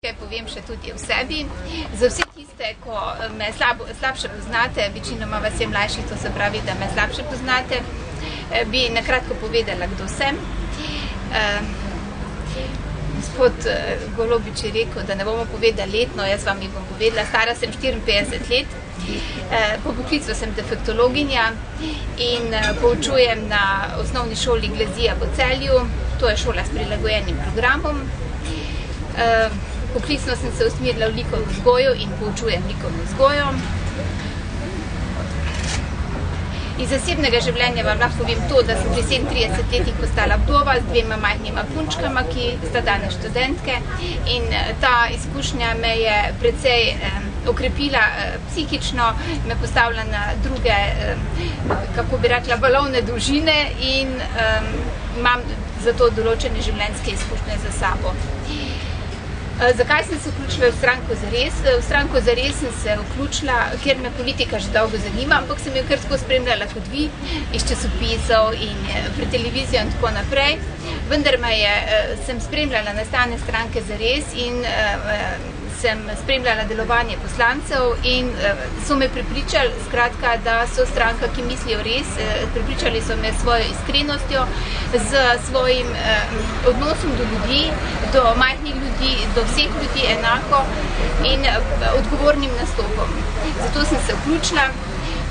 Kaj povem še tudi o sebi. Za vse tiste, ko me slabše poznate, večinoma vas je mlajših, to se pravi, da me slabše poznate, bi nakratko povedala, kdo sem. Gospod Golobič je rekel, da ne bomo povedali letno, jaz vam bom povedala, stara sem 54 let. Po poklicu sem defektologinja in poučujem na osnovni šoli Glezija v Celju. To je šola s prilagojenim programom. Poklicno sem se usmerila v likovno vzgojo in poučujem likovno vzgojo. Iz zasebnega življenja vam lahko povem to, da sem pri 37 letih postala vdova z 2 majhnima punčkama, ki sta danes študentke, in ta izkušnja me je precej okrepila psihično, me postavila na druge, kako bi rekla, valovne dolžine in imam zato določene življenjske izkušnje za sabo. Zakaj sem se vključila v Stranko zares? V Stranko zares sem se vključila, ker me politika že dolgo zanima, ampak sem jo kar skozi spremljala kot vi, iz časopisov in pri televiziji in tako naprej. Vendar sem spremljala nastanek Stranke zares in sem spremljala delovanje poslancev in so me prepričali, skratka, da so stranka, ki mislijo res, prepričali so me svojo iskrenostjo, z svojim odnosom do ljudi, do majhnih ljudi, do vseh ljudi enako in odgovornim nastopom. Zato sem se vključila.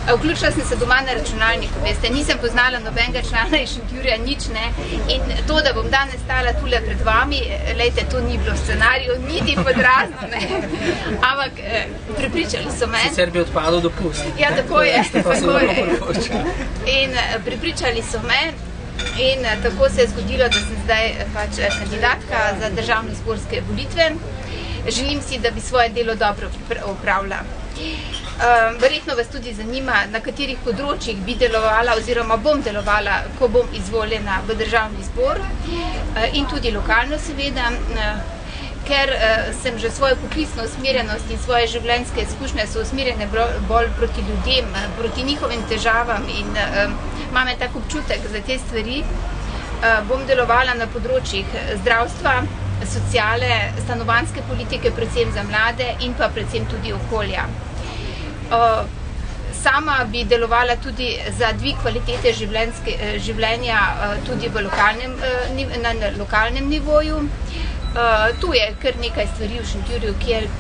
Vključila sem se doma na računalniku, veste, nisem poznala nobenega člana iz Šentjurja, nič ne. In to, da bom danes stala tule pred vami, lejte, to ni bilo v scenariju, niti podrazno, ne. Ampak prepričali so me. Sicer bi odpadel dopust. Ja, tako je, tako je. In prepričali so me in tako se je zgodilo, da sem zdaj pač kandidatka za državno-zborske volitve. Želim si, da bi svoje delo dobro opravila. Verjetno vas tudi zanima, na katerih področjih bi delovala oziroma bom delovala, ko bom izvoljena v državni zbor in tudi lokalno seveda, ker sem že svojo poklicno usmerjenost in svoje življenjske izkušnje so usmerjene bolj proti ljudem, proti njihovim težavam in imam tak občutek za te stvari. Bom delovala na področjih zdravstva, sociale, stanovanjske politike, predvsem za mlade in pa predvsem tudi okolja. Sama bi delovala tudi za dvig kvalitete življenja tudi na lokalnem nivoju. Tu je kar nekaj stvari v Šentjurju,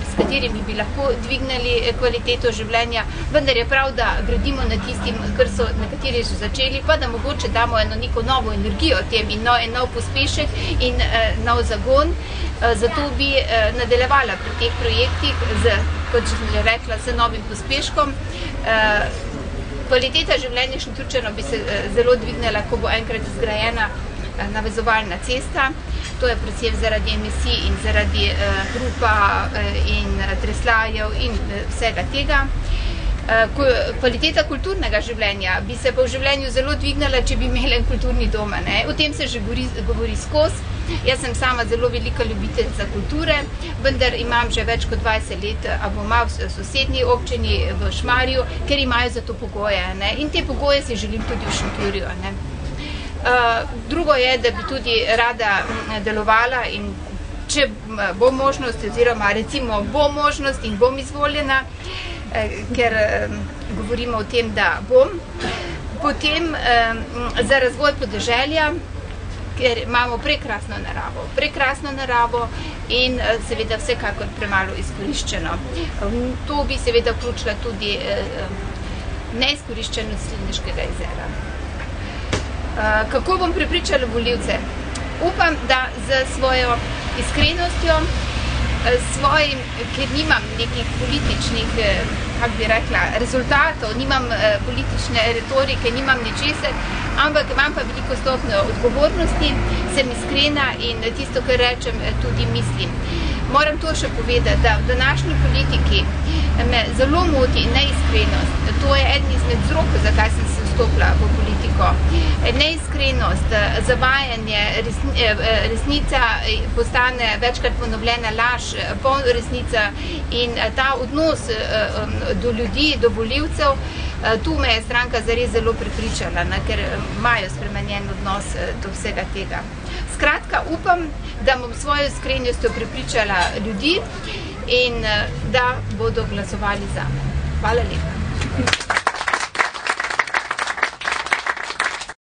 s katerimi bi lahko dvignili kvaliteto življenja, vendar je prav, da gradimo na tistim, kar so nekateri že začeli, pa da mogoče damo eno neko novo energijo tem in nov pospešek in nov zagon. Zato bi nadaljevala pri teh projektih, kot sem že rekla, z novim pospeškom. Kvaliteta življenja Šentjurčanov bi se zelo dvignila, ko bo enkrat zgrajena navezovalna cesta. To je predvsem zaradi emisij in zaradi hrupa in treslajev in vsega tega. Kvaliteta kulturnega življenja bi se pa v življenju zelo dvignala, če bi imeli en kulturni dom. O tem se že govori skozi. Jaz sem sama zelo velika ljubiteljica kulture, vendar imam že več kot 20 let abonma v sosednji občini v Šmarju, ker imajo za to pogoje. In te pogoje si želim tudi v Šentjurju. Drugo je, da bi tudi rada delovala in če bo možnost, oziroma recimo bo možnost in bom izvoljena, ker govorimo o tem, da bom, potem za razvoj podeželja, ker imamo prekrasno naravo in seveda vsekakor premalo izkoriščeno. To bi seveda vključila tudi neizkoriščenost Slivniškega jezera. Kako bom prepričala volivce? Upam, da z svojo iskrenostjo, ker nimam nekih političnih, kako bi rekla, rezultatov, nimam politične retorike, nimam ničesar, ampak imam pa veliko stopnjo odgovornosti, sem iskrena in tisto, kar rečem, tudi mislim. Moram to še povedati, da v današnji politiki me zelo moti neiskrenost. To je eden izmed vzrokov, zakaj sem se vstopila v politiko. Neiskrenost, zavajanje, resnica postane večkrat ponovljena laž, polresnica in ta odnos do ljudi, do volivcev Tu me je stranka zares zelo prepričala, ker imajo spremenjen odnos do vsega tega. Skratka, upam, da bom svojo iskrenostjo prepričala ljudi in da bodo glasovali zame. Hvala lepa.